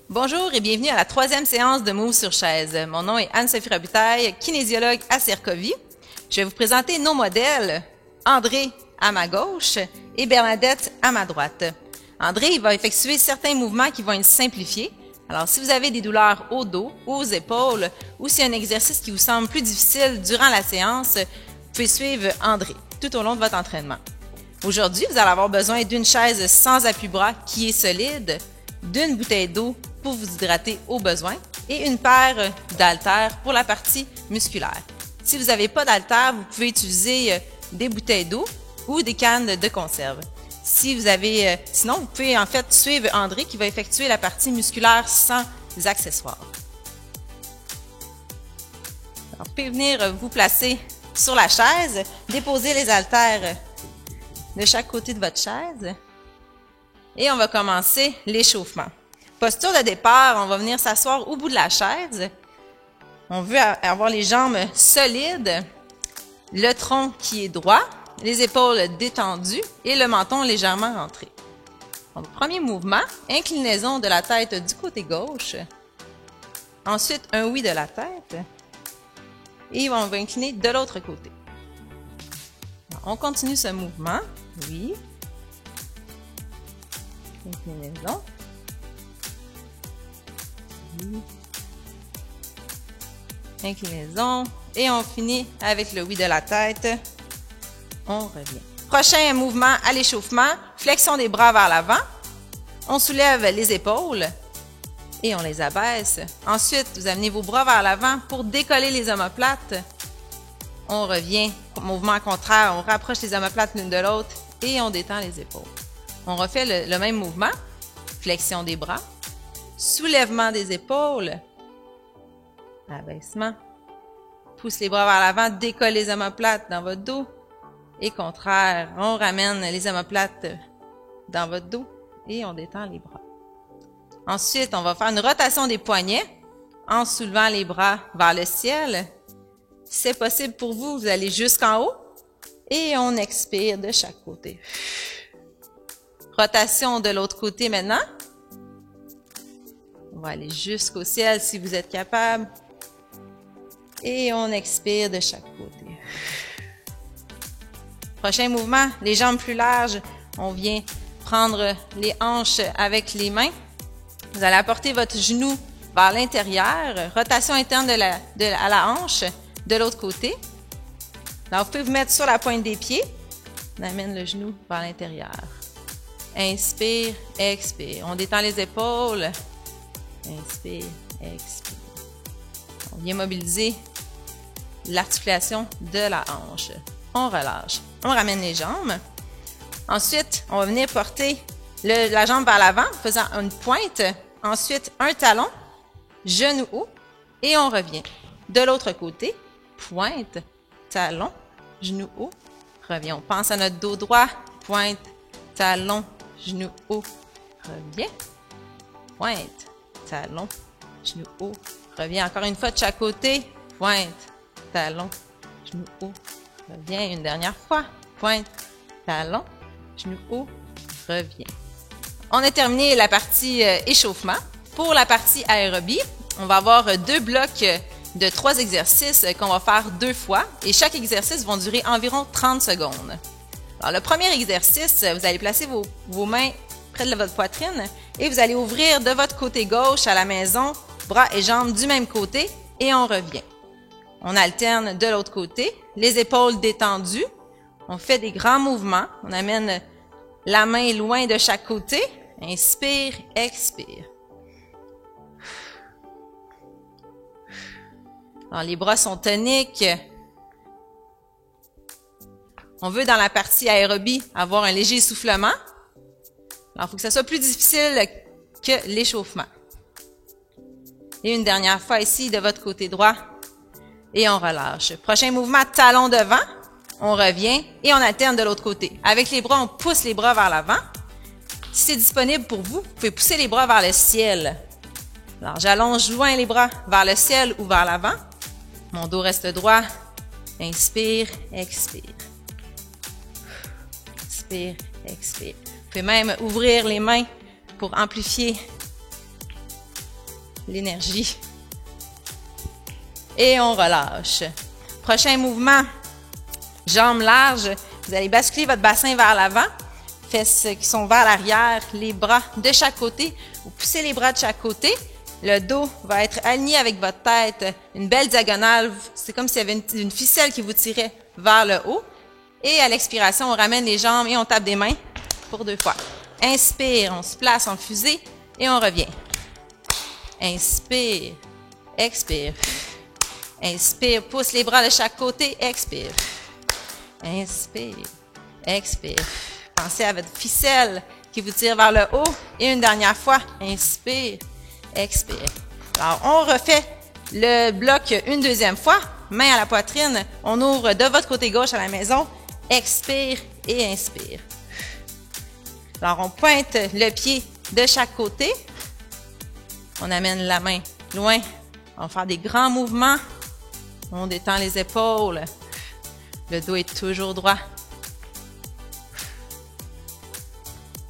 Bonjour et bienvenue à la 3e séance de Move sur chaise. Mon nom est Anne-Sophie Robitaille, kinésiologue à Cercovie. Je vais vous présenter nos modèles, André à ma gauche et Bernadette à ma droite. André il va effectuer certains mouvements qui vont être simplifiés. Alors, si vous avez des douleurs au dos ou aux épaules ou s'il y a un exercice qui vous semble plus difficile durant la séance, vous pouvez suivre André tout au long de votre entraînement. Aujourd'hui, vous allez avoir besoin d'une chaise sans appui-bras qui est solide, d'une bouteille d'eau pour vous hydrater au besoin et une paire d'haltères pour la partie musculaire. Si vous n'avez pas d'haltères, vous pouvez utiliser des bouteilles d'eau ou des cannes de conserve. Sinon, vous pouvez en fait suivre André qui va effectuer la partie musculaire sans accessoires. Alors, vous pouvez venir vous placer sur la chaise, déposer les haltères de chaque côté de votre chaise et on va commencer l'échauffement. Posture de départ, on va venir s'asseoir au bout de la chaise. On veut avoir les jambes solides, le tronc qui est droit, les épaules détendues et le menton légèrement rentré. Donc, premier mouvement, inclinaison de la tête du côté gauche. Ensuite, un oui de la tête. Et on va incliner de l'autre côté. On continue ce mouvement. Oui. Inclinaison. Oui. Inclinaison. Et on finit avec le oui de la tête. On revient. Prochain mouvement à l'échauffement. Flexion des bras vers l'avant. On soulève les épaules et on les abaisse. Ensuite, vous amenez vos bras vers l'avant pour décoller les omoplates. On revient. Mouvement contraire. On rapproche les omoplates l'une de l'autre et on détend les épaules. On refait le même mouvement. Flexion des bras. Soulèvement des épaules. Abaissement. Pousse les bras vers l'avant. Décolle les omoplates dans votre dos. Et contraire, on ramène les omoplates dans votre dos et on détend les bras. Ensuite, on va faire une rotation des poignets en soulevant les bras vers le ciel. Si c'est possible pour vous, vous allez jusqu'en haut et on expire de chaque côté. Rotation de l'autre côté maintenant. On va aller jusqu'au ciel si vous êtes capable. Et on expire de chaque côté. Prochain mouvement, les jambes plus larges. On vient prendre les hanches avec les mains. Vous allez apporter votre genou vers l'intérieur. Rotation interne à la hanche de l'autre côté. Alors, vous pouvez vous mettre sur la pointe des pieds. On amène le genou vers l'intérieur. Inspire, expire. On détend les épaules. Inspire, expire. On vient mobiliser l'articulation de la hanche. On relâche. On ramène les jambes. Ensuite, on va venir porter la jambe vers l'avant, faisant une pointe. Ensuite, un talon, genou haut, et on revient. De l'autre côté, pointe, talon, genou haut, revient. On pense à notre dos droit, pointe, talon, genou haut, revient. Pointe, talon, genou haut, revient. Encore une fois de chaque côté, pointe, talon, genou haut, revient. Une dernière fois, pointe, talon, genou haut, revient. On a terminé la partie échauffement. Pour la partie aérobie, on va avoir 2 blocs de 3 exercices qu'on va faire 2 fois et chaque exercice va durer environ 30 secondes. Alors, le premier exercice, vous allez placer vos mains près de votre poitrine et vous allez ouvrir de votre côté gauche à la maison, bras et jambes du même côté et on revient. On alterne de l'autre côté, les épaules détendues. On fait des grands mouvements. On amène la main loin de chaque côté. Inspire, expire. Alors, les bras sont toniques. On veut, dans la partie aérobie, avoir un léger essoufflement. Alors, il faut que ça soit plus difficile que l'échauffement. Et une dernière fois ici, de votre côté droit. Et on relâche. Prochain mouvement, talon devant. On revient et on alterne de l'autre côté. Avec les bras, on pousse les bras vers l'avant. Si c'est disponible pour vous, vous pouvez pousser les bras vers le ciel. Alors, j'allonge loin les bras vers le ciel ou vers l'avant. Mon dos reste droit. Inspire, expire. Inspire, expire. Vous pouvez même ouvrir les mains pour amplifier l'énergie. Et on relâche. Prochain mouvement, jambes larges. Vous allez basculer votre bassin vers l'avant, fesses qui sont vers l'arrière, les bras de chaque côté. Vous poussez les bras de chaque côté. Le dos va être aligné avec votre tête, une belle diagonale. C'est comme s'il y avait une ficelle qui vous tirait vers le haut. Et à l'expiration, on ramène les jambes et on tape des mains pour 2 fois. Inspire, on se place en fusée et on revient. Inspire, expire. Inspire, pousse les bras de chaque côté, expire. Inspire, expire. Pensez à votre ficelle qui vous tire vers le haut. Et une dernière fois, inspire, expire. Alors, on refait le bloc une deuxième fois. Main à la poitrine. On ouvre de votre côté gauche à la maison. Expire et inspire. Alors, on pointe le pied de chaque côté. On amène la main loin. On va faire des grands mouvements. On détend les épaules. Le dos est toujours droit.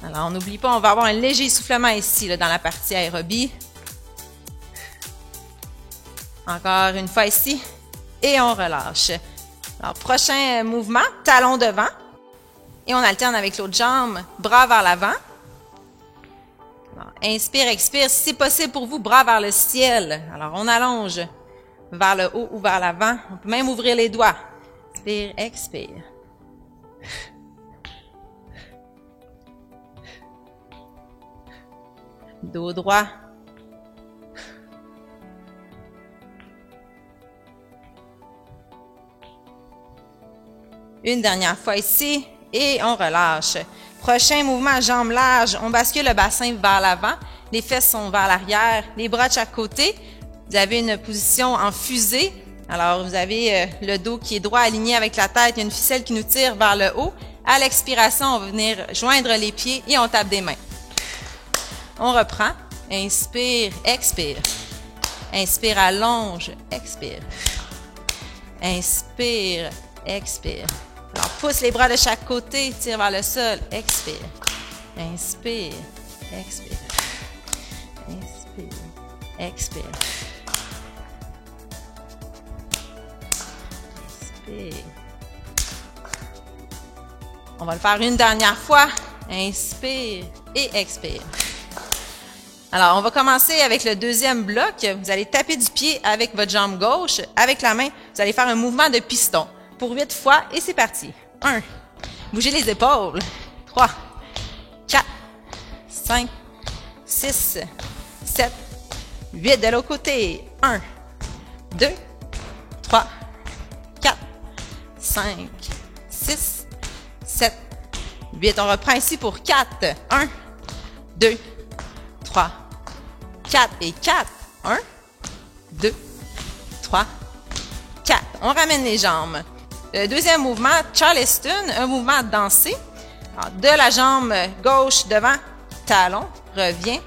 Alors, on n'oublie pas, on va avoir un léger essoufflement ici, là, dans la partie aérobie. Encore une fois ici. Et on relâche. Alors, prochain mouvement, talon devant. Et on alterne avec l'autre jambe, bras vers l'avant. Inspire, expire. Si c'est possible pour vous, bras vers le ciel. Alors, on allonge vers le haut ou vers l'avant. On peut même ouvrir les doigts. Inspire, expire. Dos droit. Une dernière fois ici et on relâche. Prochain mouvement, jambes larges. On bascule le bassin vers l'avant. Les fesses sont vers l'arrière. Les bras de chaque côté. Vous avez une position en fusée. Alors, vous avez le dos qui est droit aligné avec la tête. Il y a une ficelle qui nous tire vers le haut. À l'expiration, on va venir joindre les pieds et on tape des mains. On reprend. Inspire, expire. Inspire, allonge, expire. Inspire, expire. Alors, pousse les bras de chaque côté, tire vers le sol, expire. Inspire, expire. Inspire, expire. Inspire. On va le faire une dernière fois. Inspire et expire. Alors, on va commencer avec le deuxième bloc. Vous allez taper du pied avec votre jambe gauche. Avec la main, vous allez faire un mouvement de piston pour 8 fois et c'est parti. 1. Bougez les épaules. 3, 4, 5, 6, 7, 8 de l'autre côté. 1, 2, 3, 4, 5, 6, 7, 8. On reprend ici pour 4. 1, 2, 3, 4 et 4. 1, 2, 3, 4. On ramène les jambes. Le deuxième mouvement, Charleston, un mouvement dansé. Alors, de la jambe gauche devant, talon, revient,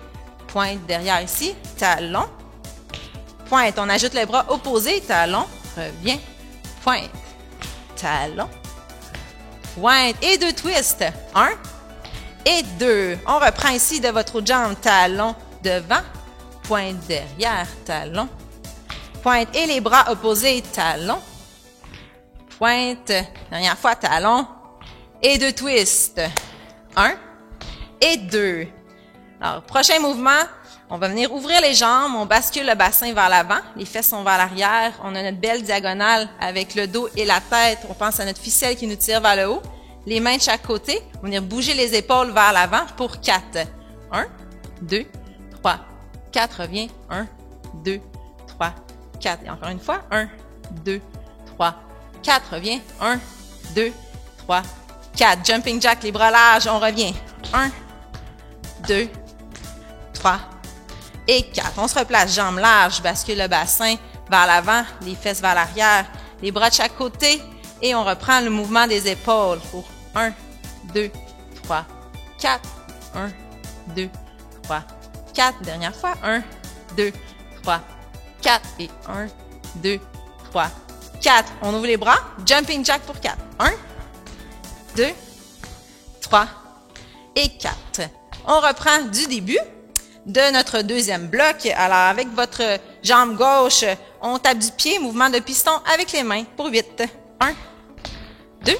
pointe derrière ici, talon, pointe. On ajoute les bras opposés, talon, revient, pointe, talon, pointe. Et 2 twists. 1 et 2. On reprend ici de votre autre jambe, talon devant, pointe derrière, talon, pointe. Et les bras opposés, talon, pointe. Dernière fois, talon. Et 2 twists. 1 et 2. Alors, prochain mouvement, on va venir ouvrir les jambes. On bascule le bassin vers l'avant. Les fesses sont vers l'arrière. On a notre belle diagonale avec le dos et la tête. On pense à notre ficelle qui nous tire vers le haut. Les mains de chaque côté. On va venir bouger les épaules vers l'avant pour 4. 1, 2, 3, 4. Reviens. 1, 2, 3, 4. Et encore une fois. 1, 2, 3, 4. Reviens. 1, 2, 3, 4. Jumping jack, les bras larges. On revient. 1, 2, 3 et 4. On se replace. Jambes larges. Bascule le bassin vers l'avant. Les fesses vers l'arrière. Les bras de chaque côté. Et on reprend le mouvement des épaules pour 1, 2, 3, 4. 1, 2, 3, 4. Dernière fois. 1, 2, 3, 4. Et 1, 2, 3, 4. On ouvre les bras. Jumping jack pour 4. 1, 2, 3 et 4. On reprend du début. de notre deuxième bloc. Alors, avec votre jambe gauche, on tape du pied, mouvement de piston avec les mains pour 8. 1, 2,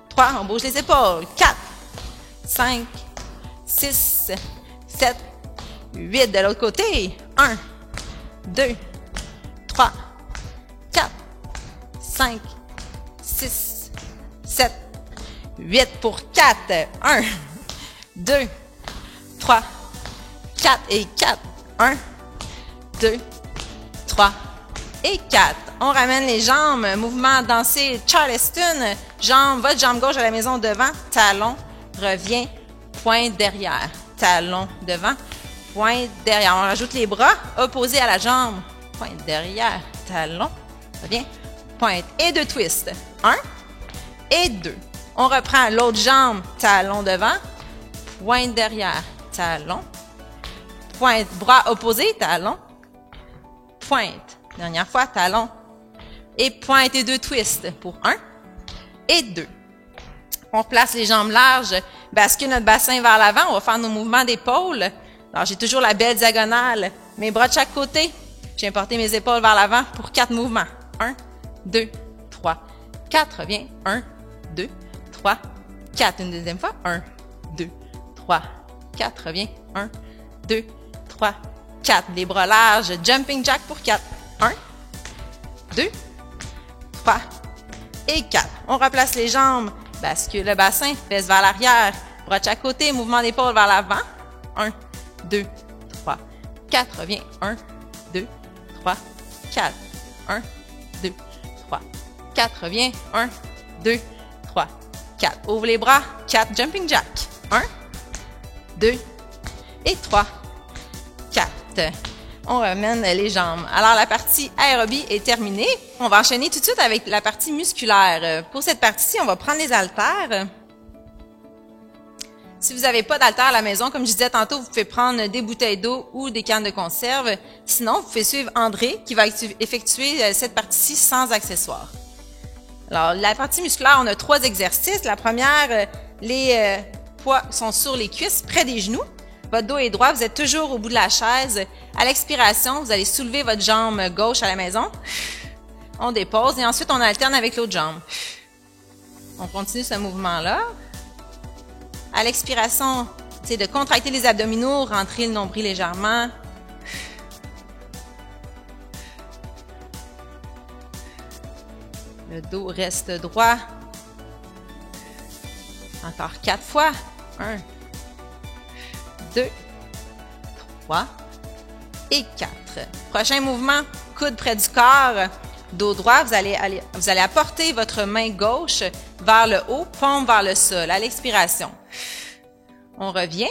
3, on bouge les épaules. 4, 5, 6, 7, 8. De l'autre côté. 1, 2, 3, 4, 5, 6, 7, 8 pour 4. 1, 2, 3, 4 et 4. 1, 2, 3 et 4. On ramène les jambes. Mouvement dansé Charleston. Votre jambe gauche à la maison devant. Talon revient. Pointe derrière. Talon devant. Pointe derrière. On rajoute les bras opposés à la jambe. Pointe derrière. Talon revient. Pointe. Et 2 twists. 1 et 2. On reprend l'autre jambe. Talon devant. Pointe derrière. Talon. Pointe. Bras opposés. Talon. Pointe. Dernière fois. Talon. Et pointe et 2 twists pour 1 et 2. On place les jambes larges, bascule notre bassin vers l'avant. On va faire nos mouvements d'épaule. Alors, j'ai toujours la belle diagonale. Mes bras de chaque côté. J'ai porté mes épaules vers l'avant pour 4 mouvements. 1, 2, 3, 4. Reviens. 1, 2, 3, 4. Une deuxième fois. 1, 2, 3, 4. Reviens. 1, 2, 3, 4. Les bras larges. Jumping jack pour 4. 1, 2, 3 et 4. On replace les jambes, bascule le bassin, fesses vers l'arrière, bras de chaque côté, mouvement d'épaule vers l'avant. 1, 2, 3, 4. Reviens. 1, 2, 3, 4. 1, 2, 3, 4. Reviens. 1, 2, 3, 4. Ouvre les bras. 4. Jumping jack. 1, 2 et 3, 4. On ramène les jambes. Alors, la partie aérobie est terminée. On va enchaîner tout de suite avec la partie musculaire. Pour cette partie-ci, on va prendre les haltères. Si vous n'avez pas d'haltères à la maison, comme je disais tantôt, vous pouvez prendre des bouteilles d'eau ou des cannes de conserve. Sinon, vous pouvez suivre André qui va effectuer cette partie-ci sans accessoires. Alors, la partie musculaire, on a 3 exercices. La première, les poids sont sur les cuisses, près des genoux. Votre dos est droit, vous êtes toujours au bout de la chaise. À l'expiration, vous allez soulever votre jambe gauche à la maison. On dépose et ensuite on alterne avec l'autre jambe. On continue ce mouvement-là. À l'expiration, c'est de contracter les abdominaux, rentrer le nombril légèrement. Le dos reste droit. Encore 4 fois. 1, 2, 3 et 4. Prochain mouvement, coude près du corps, dos droit. Vous allez apporter votre main gauche vers le haut, paume vers le sol. À l'expiration, on revient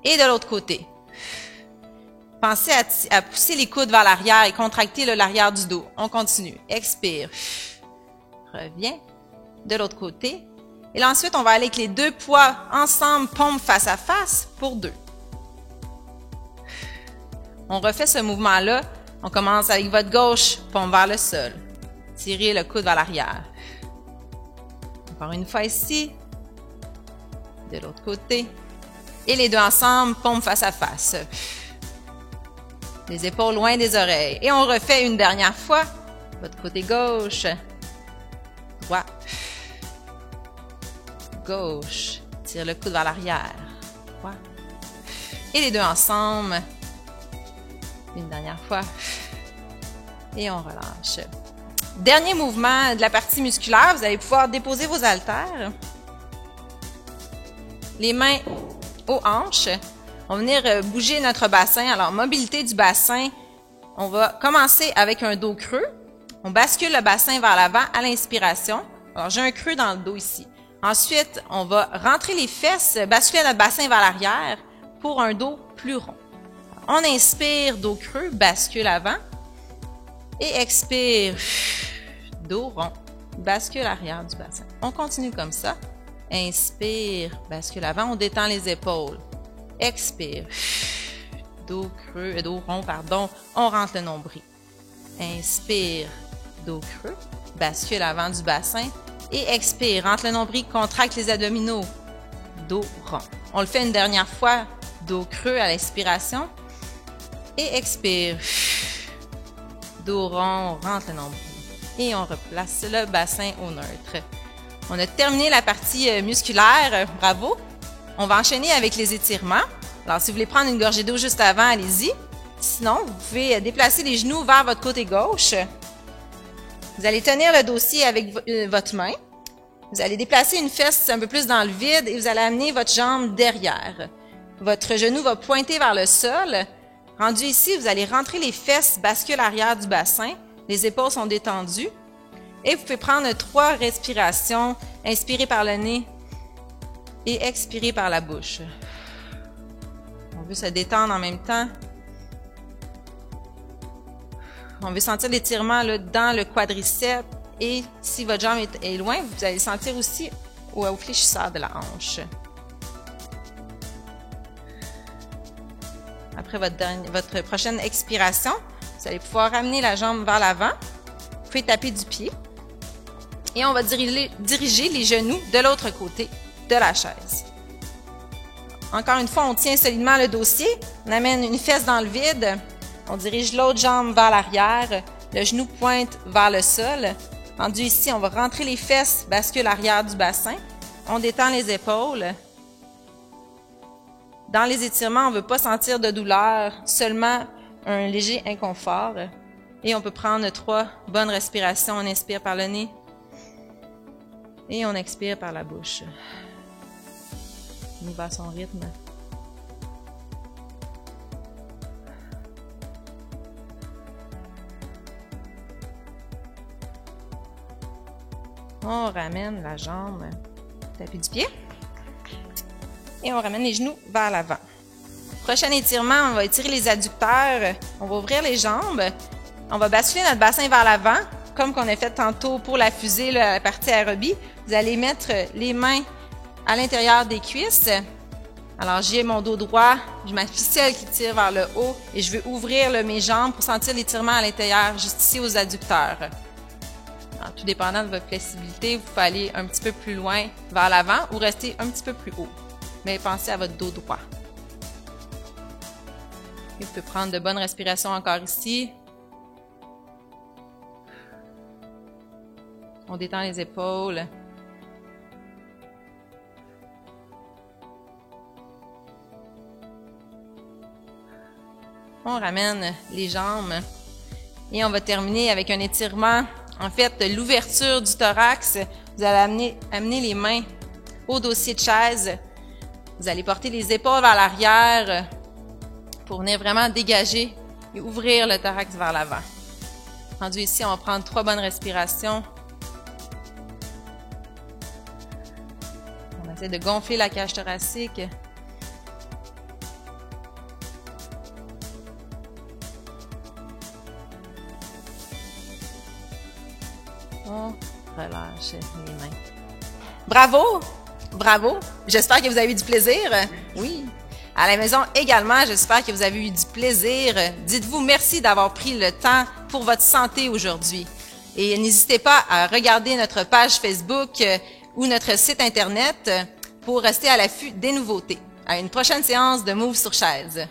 et de l'autre côté. Pensez à pousser les coudes vers l'arrière et contracter l'arrière du dos. On continue. Expire. Reviens. De l'autre côté. Et là, ensuite, on va aller avec les 2 poids ensemble, paume face à face pour 2. On refait ce mouvement-là. On commence avec votre gauche, paume vers le sol. Tirez le coude vers l'arrière. Encore une fois ici. De l'autre côté. Et les 2 ensemble, paume face à face. Les épaules loin des oreilles. Et on refait une dernière fois. Votre côté gauche. Droit. Gauche. Tire le coude vers l'arrière. Droit. Et les 2 ensemble. Une dernière fois. Et on relâche. Dernier mouvement de la partie musculaire. Vous allez pouvoir déposer vos haltères. Les mains aux hanches. On va venir bouger notre bassin. Alors, mobilité du bassin. On va commencer avec un dos creux. On bascule le bassin vers l'avant à l'inspiration. Alors, j'ai un creux dans le dos ici. Ensuite, on va rentrer les fesses, basculer notre bassin vers l'arrière pour un dos plus rond. On inspire, dos creux, bascule avant. Et expire, dos rond, bascule arrière du bassin. On continue comme ça. Inspire, bascule avant, on détend les épaules. Expire, dos creux, dos rond, pardon, on rentre le nombril. Inspire, dos creux, bascule avant du bassin. Et expire, rentre le nombril, contracte les abdominaux, dos rond. On le fait une dernière fois. Dos creux à l'expiration. Et expire. Dos rond, on rentre le nombril. Et on replace le bassin au neutre. On a terminé la partie musculaire. Bravo! On va enchaîner avec les étirements. Alors, si vous voulez prendre une gorgée d'eau juste avant, allez-y. Sinon, vous pouvez déplacer les genoux vers votre côté gauche. Vous allez tenir le dossier avec votre main. Vous allez déplacer une fesse un peu plus dans le vide et vous allez amener votre jambe derrière. Votre genou va pointer vers le sol. Rendu ici, vous allez rentrer les fesses, bascule arrière du bassin. Les épaules sont détendues. Et vous pouvez prendre 3 respirations. Inspirez par le nez et expirez par la bouche. On veut se détendre en même temps. On veut sentir l'étirement dans le quadriceps. Et si votre jambe est loin, vous allez sentir aussi au fléchisseur de la hanche. Après votre prochaine expiration, vous allez pouvoir ramener la jambe vers l'avant. Vous pouvez taper du pied. Et on va diriger les genoux de l'autre côté de la chaise. Encore une fois, on tient solidement le dossier. On amène une fesse dans le vide. On dirige l'autre jambe vers l'arrière. Le genou pointe vers le sol. Rendu ici, on va rentrer les fesses, bascule arrière du bassin. On détend les épaules. Dans les étirements, on ne veut pas sentir de douleur, seulement un léger inconfort. Et on peut prendre 3 bonnes respirations. On inspire par le nez et on expire par la bouche. On y va à son rythme. On ramène la jambe, tapis du pied. Et on ramène les genoux vers l'avant. Prochain étirement, on va étirer les adducteurs. On va ouvrir les jambes. On va basculer notre bassin vers l'avant, comme qu'on a fait tantôt pour la fusée, la partie aérobie. Vous allez mettre les mains à l'intérieur des cuisses. Alors, j'ai mon dos droit, j'ai ma ficelle qui tire vers le haut et je vais ouvrir mes jambes pour sentir l'étirement à l'intérieur, juste ici aux adducteurs. Alors, tout dépendant de votre flexibilité, vous pouvez aller un petit peu plus loin vers l'avant ou rester un petit peu plus haut. Mais pensez à votre dos droit. Et vous pouvez prendre de bonnes respirations encore ici. On détend les épaules. On ramène les jambes. Et on va terminer avec un étirement, en fait, de l'ouverture du thorax. Vous allez amener les mains au dossier de chaise. Vous allez porter les épaules vers l'arrière pour venir vraiment dégager et ouvrir le thorax vers l'avant. Rendu ici, on va prendre 3 bonnes respirations. On essaie de gonfler la cage thoracique. On relâche les mains. Bravo! Bravo! J'espère que vous avez eu du plaisir. Oui. À la maison également, j'espère que vous avez eu du plaisir. Dites-vous merci d'avoir pris le temps pour votre santé aujourd'hui. Et n'hésitez pas à regarder notre page Facebook ou notre site Internet pour rester à l'affût des nouveautés. À une prochaine séance de Move sur chaise.